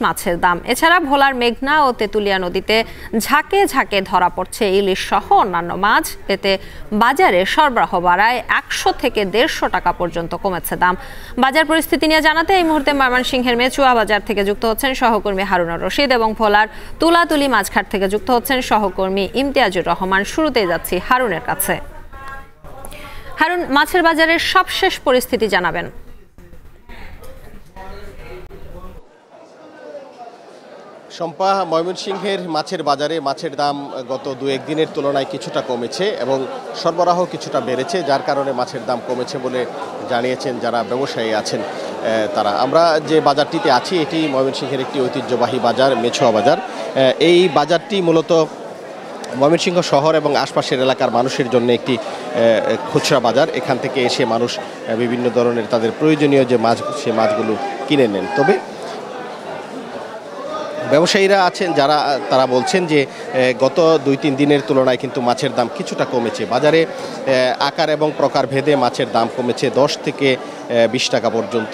মাছের দাম। এছাড়া ভোলার মেঘনা ও তেঁতুলিয়া নদীতে ঝাঁকে ঝাঁকে ধরা পড়ছে ইলিশ সহ অন্যান্য মাছ। এতে বাজারে সরবরাহ বাড়ায় 100 থেকে 150 টাকা পর্যন্ত কমেছে দাম। বাজার পরিস্থিতি নিয়ে জানাতে এই মুহূর্তে ময়মনসিংহের মেচুয়া বাজার থেকে যুক্ত হচ্ছেন সহকর্মী হারুনুর রশিদ এবং ভোলার তুলাতুলি মাছঘাট থেকে যুক্ত হচ্ছেন সহকর্মী ইমতিয়াজুর রহমান। শুরুতেই যাচ্ছি হারুনের কাছে। হারুন, মাছের বাজারের সবশেষ পরিস্থিতি জানাবেন। শম্পা, ময়মনসিংহের মাছের বাজারে মাছের দাম গত 2-1 দিনের তুলনায় কিছুটা কমেছে এবং সরবরাহ কিছুটা বেড়েছে, যার কারণে মাছের দাম কমেছে বলে জানিয়েছেন যারা ব্যবসায়ী আছেন তারা। আমরা যে বাজারটিতে আছি এটি ময়মনসিংহের একটি ঐতিহ্যবাহী বাজার, মেছুয়া বাজার। এই বাজারটি মূলত ময়মনসিংহ শহর এবং আশপাশের এলাকার মানুষের জন্য একটি খুচরা বাজার। এখান থেকে এসে মানুষ বিভিন্ন ধরনের তাদের প্রয়োজনীয় যে মাছ, সে মাছগুলো কিনে নেন। তবে ব্যবসায়ীরা আছেন যারা, তারা বলছেন যে গত 2-3 দিনের তুলনায় কিন্তু মাছের দাম কিছুটা কমেছে। বাজারে আকার এবং প্রকার ভেদে মাছের দাম কমেছে 10 থেকে 20 টাকা পর্যন্ত।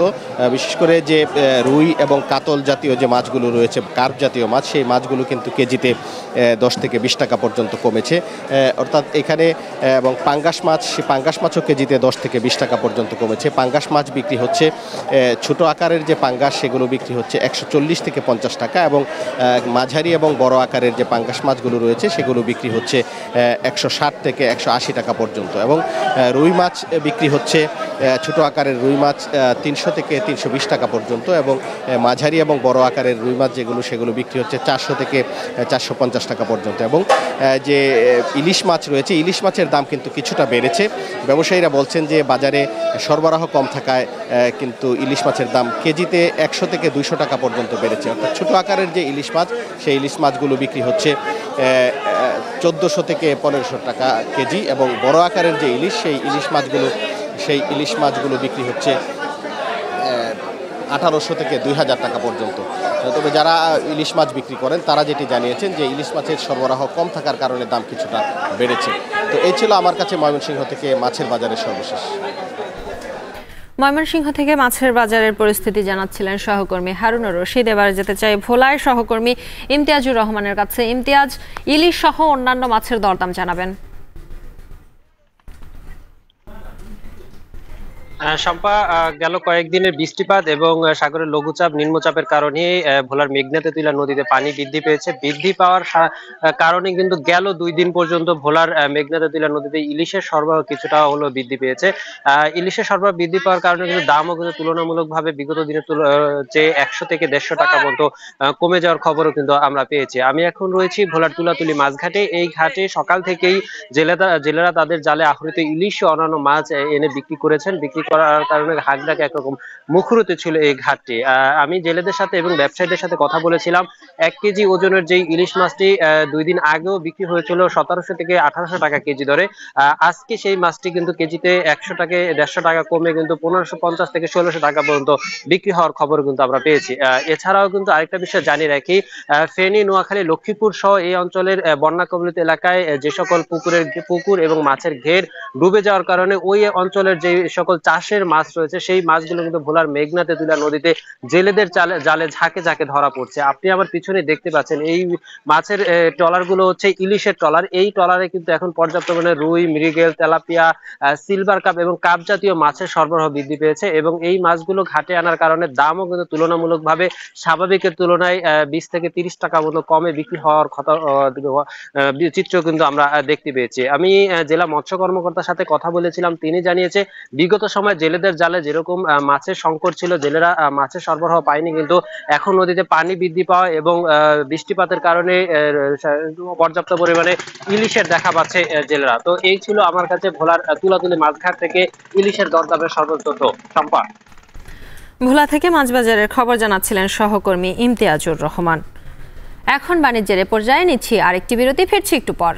বিশেষ করে যে রুই এবং কাতল জাতীয় যে মাছগুলো রয়েছে, কার্প জাতীয় মাছ, সেই মাছগুলো কিন্তু কেজিতে 10 থেকে 20 টাকা পর্যন্ত কমেছে। অর্থাৎ এখানে এবং পাঙ্গাস মাছ, সেই পাঙ্গাস মাছও কেজিতে 10 থেকে 20 টাকা পর্যন্ত কমেছে। পাঙ্গাস মাছ বিক্রি হচ্ছে, ছোট আকারের যে পাঙ্গাস সেগুলো বিক্রি হচ্ছে 140 থেকে 50 টাকা এবং মাঝারি এবং বড় আকারের যে পাঙ্গাস মাছগুলো রয়েছে সেগুলো বিক্রি হচ্ছে 160 থেকে 180 টাকা পর্যন্ত। এবং রুই মাছ বিক্রি হচ্ছে, ছোট আকারের রুই মাছ 300 থেকে 320 টাকা পর্যন্ত এবং মাঝারি এবং বড় আকারের রুই মাছ যেগুলো, সেগুলো বিক্রি হচ্ছে 400 থেকে 450 টাকা পর্যন্ত। এবং যে ইলিশ মাছ রয়েছে, ইলিশ মাছের দাম কিন্তু কিছুটা বেড়েছে। ব্যবসায়ীরা বলছেন যে বাজারে সরবরাহ কম থাকায় কিন্তু ইলিশ মাছের দাম কেজিতে 100 থেকে 200 টাকা পর্যন্ত বেড়েছে। অর্থাৎ ছোট আকারের যে ইলিশ মাছ, সেই ইলিশ মাছগুলো বিক্রি হচ্ছে 1400 থেকে 1500 টাকা কেজি এবং বড় আকারের যে ইলিশ, সেই ইলিশ মাছগুলো বিক্রি হচ্ছে 1800 থেকে 2000 টাকা পর্যন্ত। তবে যারা ইলিশ মাছ বিক্রি করেন তারা যেটি জানিয়েছেন যে ইলিশ মাছের সরবরাহ কম থাকার কারণে দাম কিছুটা বেড়েছে। তো এই ছিল আমার কাছে ময়মনসিংহ থেকে মাছের বাজারের সর্বশেষ। ময়মনসিংহ থেকে মাছের বাজারের পরিস্থিতি জানাচ্ছিলেন সহকর্মী হারুনুর রশিদ। এবার যেতে চাই ভোলায় সহকর্মী ইমতিয়াজুর রহমানের কাছে। ইমতিয়াজ, ইলিশ সহ অন্যান্য মাছের দরদাম জানাবেন। শম্পা, গেল কয়েকদিনের বৃষ্টিপাত এবং সাগরের লঘুচাপ নিম্নচাপের কারণে ভোলার মেঘনা তেঁতুলিয়া নদীতে পানি বৃদ্ধি পেয়েছে। বৃদ্ধি পাওয়ার কারণে কিন্তু গেল 2 দিন পর্যন্ত ভোলার মেঘনা তেঁতুলিয়া নদীতে ইলিশের সরবরাহ কিছুটা হলো বৃদ্ধি পেয়েছে। ইলিশের সরবরাহ বৃদ্ধি পাওয়ার কারণে কিন্তু দামও কিন্তু তুলনামূলকভাবে বিগত দিনের চেয়ে 100 থেকে 150 টাকা পর্যন্ত কমে যাওয়ার খবরও কিন্তু আমরা পেয়েছি। আমি এখন রয়েছি ভোলার তুলাতুলি মাছঘাটে। এই ঘাটে সকাল থেকেই জেলেরা তাদের জালে আহরিত ইলিশ ও অন্যান্য মাছ এনে বিক্রি করেছেন। বিক্রি করার কারণে হাটটাকে একরকম মুখরিত ছিল এই ঘাটটি। আমি জেলেদের সাথে এবং ব্যবসায়ীদের সাথে কথা বলেছিলাম। 1 কেজি ওজনের যে ইলিশ মাছটি 2 দিন আগেও বিক্রি হয়েছিল 1700 থেকে 1800 টাকা কেজি দরে, আজকে সেই মাছটি কিন্তু কেজিতে 100 থেকে 150 টাকা কমে কিন্তু 1550 থেকে 1600 টাকা পর্যন্ত বিক্রি হওয়ার খবর কিন্তু আমরা পেয়েছি। এছাড়াও কিন্তু আরেকটা বিষয় জানিয়ে রাখি, ফেনী, নোয়াখালী, লক্ষ্মীপুর সহ এই অঞ্চলের বন্যা কবলিত এলাকায় যে সকল পুকুর এবং মাছের ঘের ডুবে যাওয়ার কারণে ওই অঞ্চলের যে সকল চাষের মাছ রয়েছে, সেই মাছগুলো কিন্তু ভোলার মেঘনা তেঁতুলিয়া নদীতে জেলেদের জালে ঝাঁকে ঝাঁকে ধরা পড়ছে। আপনি আমার পিছনে দেখতে পাচ্ছেন এই মাছের ট্রলার গুলো হচ্ছে ইলিশের ট্রলার। এই ট্রলারে কিন্তু এখন পর্যাপ্ত পরিমাণে রুই, মৃগেল, তেলাপিয়া, সিলভার কাপ এবং কাপ জাতীয় মাছের সরবরাহ বৃদ্ধি পেয়েছে এবং এই মাছগুলো ঘাটে আনার কারণে দামও কিন্তু তুলনামূলকভাবে স্বাভাবিকের তুলনায় 20 থেকে 30 টাকা মতো কমে বিক্রি হওয়ার চিত্র কিন্তু আমরা দেখতে পেয়েছি। আমি জেলা মৎস্য কর্মকর্তার সাথে কথা বলেছিলাম, তিনি জানিয়েছে বিগত সময় জেলেদের জালে যেরকম মাছের সংকট ছিল, জেলেরা মাছের সরবরাহ পায়নি, কিন্তু এখন নদীতে পানি বৃদ্ধি পাওয়া এবং বৃষ্টিপাতের কারণে পর্যাপ্ত পরিমাণে ইলিশের দেখা পাচ্ছে জেলেরা। তো এই ছিল আমার কাছে ভোলার তুলাতুলি মাছঘাট থেকে ইলিশের দরদামের সর্বোচ্চ তথ্য। শম্পা, ভোলা থেকে মাছ বাজারের খবর জানাচ্ছিলেন সহকর্মী ইমতিয়াজুর রহমান। এখন বাণিজ্যের পর্যায়ে নিচ্ছি আরেকটি বিরতি, ফিরছি একটু পর।